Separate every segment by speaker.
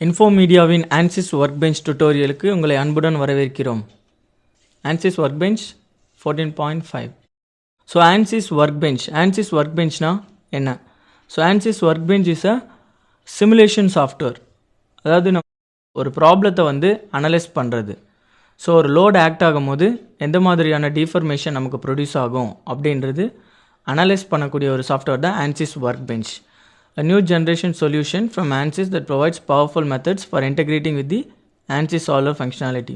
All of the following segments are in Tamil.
Speaker 1: இன்ஃபோமீடியாவின் ANSYS ஒர்க்பெஞ்ச் டுட்டோரியலுக்கு உங்களை அன்புடன் வரவேற்கிறோம். ANSYS workbench 14.5. ஸோ ANSYS ஒர்க்பெஞ்ச்னா என்ன? So ANSYS workbench is a simulation software. அதாவது நம்ம ஒரு ப்ராப்ளத்தை அனலைஸ் பண்ணுறது. ஸோ ஒரு லோட் ஆக்ட் ஆகும்போது எந்த மாதிரியான டிஃபர்மேஷன் நமக்கு ப்ரொடியூஸ் ஆகும் அப்படின்றது அனலைஸ் பண்ணக்கூடிய ஒரு சாஃப்ட்வேர் தான் ANSYS ஒர்க்பெஞ்ச். A new generation solution from ANSYS that provides powerful methods for integrating with the ANSYS solver functionality.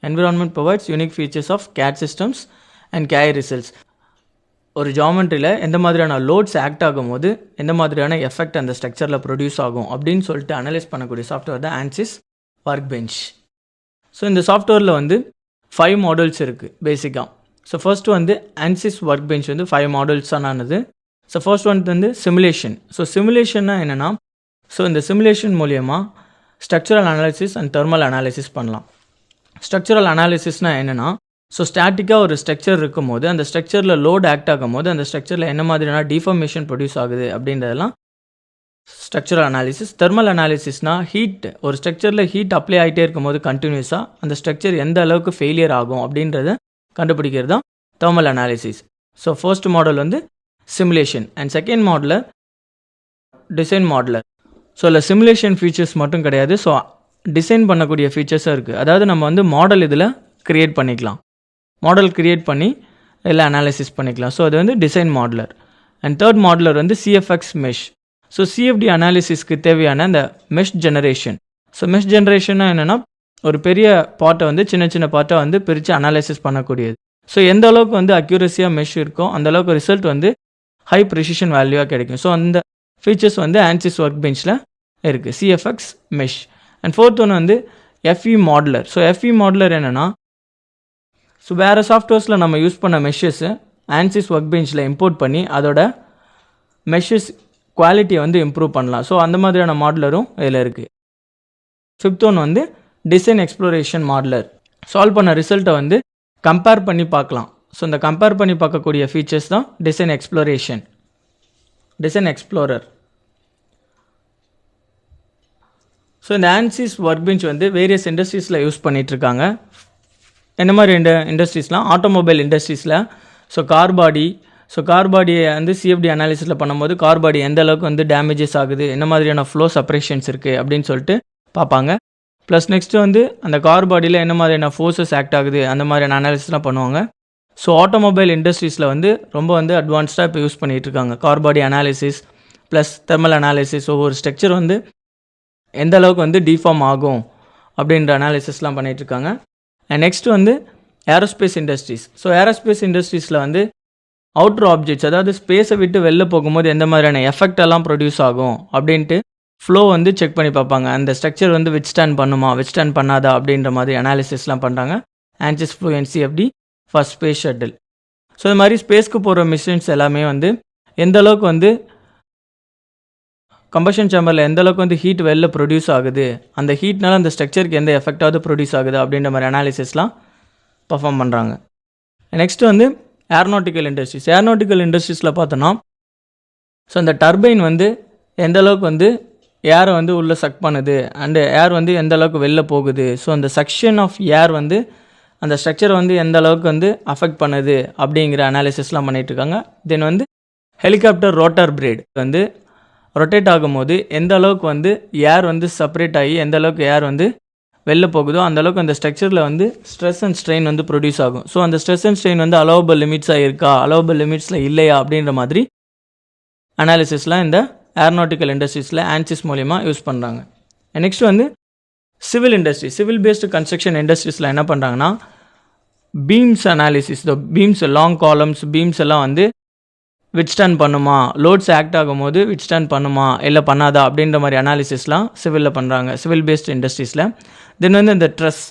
Speaker 1: Environment provides unique features of CAD systems and KI results. ஒரு ஜாமெண்ட்ரியில் எந்த மாதிரியான லோட்ஸ் ஆக்ட் ஆகும்போது எந்த மாதிரியான எஃபெக்ட் அந்த ஸ்ட்ரக்சரில் ப்ரொடியூஸ் ஆகும் அப்படின்னு சொல்லிட்டு அனலைஸ் பண்ணக்கூடிய சாஃப்ட்வேர் தான் ANSYS ஒர்க்பெஞ்ச். ஸோ இந்த சாஃப்ட்வேரில் 5 மாடல்ஸ் இருக்குது பேசிக்காக. ஸோ ஃபர்ஸ்ட் ANSYS ஒர்க்பெஞ்ச் 5 மாடல்ஸானது. So first simulation. ஸோ சிமுலேஷன்னா என்னென்னா, ஸோ இந்த சிமுலேஷன் மூலயமா structural analysis and thermal analysis பண்ணலாம். ஸ்ட்ரக்சரல் அனாலிசிஸ்னால் என்னென்னா, ஸோ ஸ்டாட்டிக்காக ஒரு ஸ்ட்ரக்சர் இருக்கும் போது அந்த ஸ்ட்ரக்சரில் லோட் ஆக்ட் ஆகும் போது அந்த ஸ்ட்ரக்சரில் என்ன மாதிரியான டிஃபர்மேஷன் ப்ரொடியூஸ் ஆகுது அப்படின்றதெல்லாம் ஸ்ட்ரக்சரல் அனாலிசிஸ். தெர்மல் அனாலிசிஸ்னால் ஹீட், ஒரு ஸ்ட்ரக்சரில் ஹீட் அப்ளை ஆகிட்டே இருக்கும் போது கண்டினியூஸாக அந்த ஸ்ட்ரக்சர் எந்த அளவுக்கு ஃபெயிலியர் ஆகும் அப்படின்றத கண்டுபிடிக்கிறது தான் thermal analysis. So first model simulation and second modeller design modeller. So இல்லை சிமுலேஷன் ஃபீச்சர்ஸ் மட்டும் கிடையாது, ஸோ டிசைன் பண்ணக்கூடிய ஃபீச்சர்ஸும் இருக்குது. அதாவது நம்ம மாடல் இதில் க்ரியேட் பண்ணிக்கலாம், மாடல் க்ரியேட் பண்ணி எல்லாம் அனாலிசிஸ் பண்ணிக்கலாம். ஸோ அது design modeller. And third modeller CFX mesh. So CFD அனாலிசிஸ்க்கு தேவையான அந்த மெஷ் ஜெனரேஷன். ஸோ மெஷ் ஜெனரேஷன்னா என்னென்னா, ஒரு பெரிய பார்ட்டை சின்ன சின்ன பார்ட்டை பிரித்து அனாலிசிஸ் பண்ணக்கூடியது. ஸோ எந்த அளவுக்கு அக்யூரஸியாக மெஷ் இருக்கோ அந்த அளவுக்கு ரிசல்ட் ஹை ப்ரிசிஷன் வேல்யூவாக கிடைக்கும். ஸோ அந்த ஃபீச்சர்ஸ் ANSYS ஒர்க்பெஞ்சில் இருக்குது, CFX mesh. And fourth FE modeller. So FE modeller என்னென்னா, ஸோ வேறு சாஃப்ட்வேர்ஸில் நம்ம யூஸ் பண்ண மெஷஸை ANSYS ஒர்க்பெஞ்சில் இம்போர்ட் பண்ணி அதோட மெஷஸ் குவாலிட்டியை இம்ப்ரூவ் பண்ணலாம். ஸோ அந்த மாதிரியான மாடலரும் இதில் இருக்குது. Fifth design exploration modeller. Solve பண்ண ரிசல்ட்டை கம்பேர் பண்ணி பார்க்கலாம். ஸோ இந்த கம்பேர் பண்ணி பார்க்கக்கூடிய ஃபீச்சர்ஸ் தான் டிசைன் எக்ஸ்ப்ளோரர். ஸோ இந்த ANSYS ஒர்க்பெஞ்ச் வேரியஸ் இண்டஸ்ட்ரீஸில் யூஸ் பண்ணிகிட்ருக்காங்க. என்ன மாதிரி இண்டஸ்ட்ரீஸ்லாம், ஆட்டோமொபைல் இண்டஸ்ட்ரீஸில். ஸோ கார் பாடியை CFD அனாலிசிஸில் பண்ணும்போது கார் பாடி எந்த அளவுக்கு டேமேஜஸ் ஆகுது, என்ன மாதிரியான ஃப்ளோ செப்பரேஷன்ஸ் இருக்குது அப்படின்னு சொல்லிட்டு பார்ப்பாங்க. ப்ளஸ் நெக்ஸ்ட்டு அந்த கார் பாடியில் என்ன மாதிரியான ஃபோர்ஸஸ் ஆக்ட் ஆகுது அந்த மாதிரியான அனாலிசிஸ்லாம் பண்ணுவாங்க. ஸோ ஆட்டோமொபைல் இண்டஸ்ட்ரீஸில் ரொம்ப அட்வான்ஸ்டாக இப்போ யூஸ் பண்ணிகிட்ருக்காங்க car body analysis plus thermal analysis. ஒவ்வொரு ஸ்ட்ரக்சர் எந்த அளவுக்கு டிஃபார்ம் ஆகும் அப்படின்ற அனாலிசிஸ்லாம் பண்ணிகிட்ருக்காங்க. And next aerospace industries. So aerospace இண்டஸ்ட்ரீஸில் அவுட்ரு ஆப்ஜெக்ட்ஸ், அதாவது ஸ்பேஸை விட்டு வெளில போகும்போது எந்த மாதிரியான எஃபெக்ட் எல்லாம் ப்ரொடியூஸ் ஆகும் அப்படின்ட்டு ஃப்ளோ செக் பண்ணி பார்ப்பாங்க. அந்த ஸ்ட்ரக்சர் வித்ஸ்டாண்ட் பண்ணுமா, வித்ஸ்டாண்ட் பண்ணாதா அப்படின்ற மாதிரி அனாலிசிஸ்லாம் பண்ணுறாங்க. ANSYS Fluent CFD for space shuttle. So இது மாதிரி ஸ்பேஸ்க்கு போகிற மிஷின்ஸ் எல்லாமே எந்த அளவுக்கு கம்பஷன் சேம்பரில் எந்த அளவுக்கு ஹீட் வெளில ப்ரொடியூஸ் ஆகுது, அந்த ஹீட்னால அந்த ஸ்ட்ரக்சருக்கு எந்த எஃபெக்டாவது ப்ரொடியூஸ் ஆகுது அப்படின்ற மாதிரி அனாலிசிஸ்லாம் பர்ஃபார்ம் பண்ணுறாங்க. Next aeronautical industries. ஏரோநாட்டிக்கல் இண்டஸ்ட்ரீஸில் பார்த்தோன்னா, ஸோ அந்த டர்பைன் எந்த அளவுக்கு ஏரை உள்ளே சக் பண்ணுது அண்டு ஏர் எந்த அளவுக்கு வெளில போகுது, ஸோ அந்த சக்ஷன் ஆஃப் ஏர் அந்த ஸ்ட்ரக்சர் எந்த அளவுக்கு அஃபெக்ட் பண்ணுது அப்படிங்கிற அனாலிசிஸ்லாம் பண்ணிகிட்ருக்காங்க. தென் ஹெலிகாப்டர் ரோட்டார் பிரேட் ரொட்டேட் ஆகும்போது எந்த அளவுக்கு ஏர் செப்பரேட் ஆகி எந்த அளவுக்கு ஏர் வெளில போகுதோ அந்த அளவுக்கு அந்த ஸ்ட்ரக்சரில் ஸ்ட்ரெஸ் அண்ட் ஸ்ட்ரெயின் ப்ரொடியூஸ் ஆகும். ஸோ அந்த ஸ்ட்ரெஸ் அண்ட் ஸ்ட்ரெயின் அலோவபிள் லிமிட்ஸாக இருக்கா, அலோவபிள் லிமிட்ஸில் இல்லையா அப்படின்ற மாதிரி அனாலிசிஸ்லாம் இந்த ஏரோநாட்டிக்கல் இண்டஸ்ட்ரீஸில் ANSYS மூலிமா யூஸ் பண்ணுறாங்க. Next civil industry. Civil based construction இண்டஸ்ட்ரீஸில் என்ன பண்ணுறாங்கன்னா, beams analysis. Beams, long columns, beams எல்லாம் வித்ஸ்டாண்ட் பண்ணுமா, லோட்ஸ் ஆக்ட் ஆகும்போது வித்ஸ்டாண்ட் பண்ணுமா இல்லை பண்ணாதா அப்படின்ற மாதிரி அனாலிசிஸ்லாம் சிவிலில் பண்ணுறாங்க, சிவில் பேஸ்டு இண்டஸ்ட்ரீஸில். தென் இந்த ட்ரெஸ்,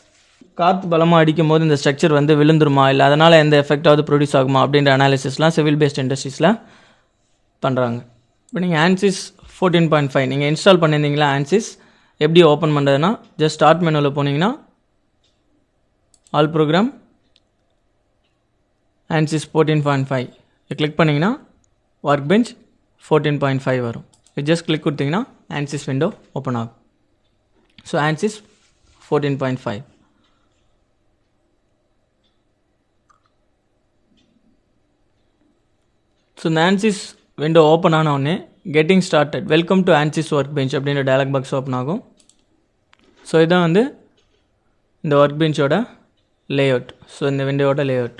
Speaker 1: காற்று பலமாக அடிக்கும் போது இந்த ஸ்ட்ரக்சர் விழுந்துருமா இல்லை அதனால் எந்த எஃபெக்டாவது ப்ரொடியூஸ் ஆகுமா அப்படின்ற அனாலிசிஸ்லாம் சிவில் பேஸ்டு இண்டஸ்ட்ரீஸில் பண்ணுறாங்க. இப்போ நீங்கள் ANSYS 14.5 நீங்கள் இன்ஸ்டால் பண்ணியிருந்தீங்களா, ANSYS எப்படி ஓப்பன் பண்ணுறதுனா, ஜஸ்ட் ஸ்டார்ட் மெனுவில் போனீங்கன்னா ஆல் ப்ரோக்ராம் ANSYS 14.5 கிளிக் பண்ணிங்கன்னா ஒர்க்பெஞ்ச் 14.5 வரும். ஜஸ்ட் கிளிக் கொடுத்தீங்கன்னா ANSYS விண்டோ ஓப்பன் ஆகும். So ANSYS 14.5. ஸோ இந்த ANSYS விண்டோ ஓப்பன் ஆன உடனே getting started welcome to ANSYS work bench அப்படின்ற டயலாக் பாக்ஸ் ஓப்பன் ஆகும். ஸோ இதான் வந்து இந்த ஒர்க் பெஞ்சோட லேஅவுட். ஸோ இந்த விண்டோவோட லேஅவுட்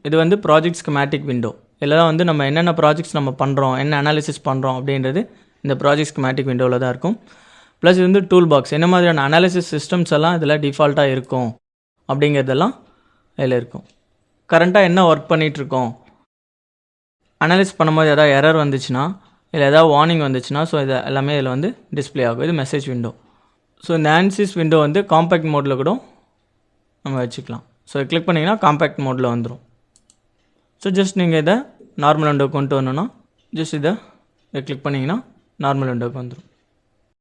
Speaker 1: இது வந்து ப்ராஜெக்ட் ஸ்கீமேட்டிக் விண்டோ. இதில் தான் வந்து நம்ம என்னென்ன ப்ராஜெக்ட்ஸ் நம்ம பண்ணுறோம், என்ன அனாலிசிஸ் பண்ணுறோம் அப்படின்றது இந்த ப்ராஜெக்ட் ஸ்கீமேட்டிக் விண்டோவில் தான் இருக்கும். ப்ளஸ் இது வந்து டூல் பாக்ஸ், என்ன மாதிரியான அனாலிசிஸ் சிஸ்டம்ஸ் எல்லாம் இதில் டிஃபால்ட்டாக இருக்கும் அப்படிங்கிறதெல்லாம் இதில் இருக்கும். கரண்ட்டாக என்ன ஒர்க் பண்ணிகிட்ருக்கோம், அனலைஸ் பண்ணும்போது எதாவது எரர் வந்துச்சுன்னா இல்லை எதாவது வார்னிங் வந்துச்சுன்னா ஸோ இது எல்லாமே இதில் வந்து டிஸ்பிளே ஆகும். இது மெசேஜ் விண்டோ. ஸோ இந்த ANSYS விண்டோ வந்து காம்பேக்ட் மோடில் கூட நம்ம வச்சுக்கலாம். ஸோ கிளிக் பண்ணிங்கன்னா காம்பேக்ட் மோடில் வந்துடும். ஸோ ஜஸ்ட் நீங்கள் இதை நார்மல் விண்டோ கொண்டு வரணுன்னா ஜஸ்ட் இதை கிளிக் பண்ணிங்கன்னா நார்மல் விண்டோக்கு வந்துடும்.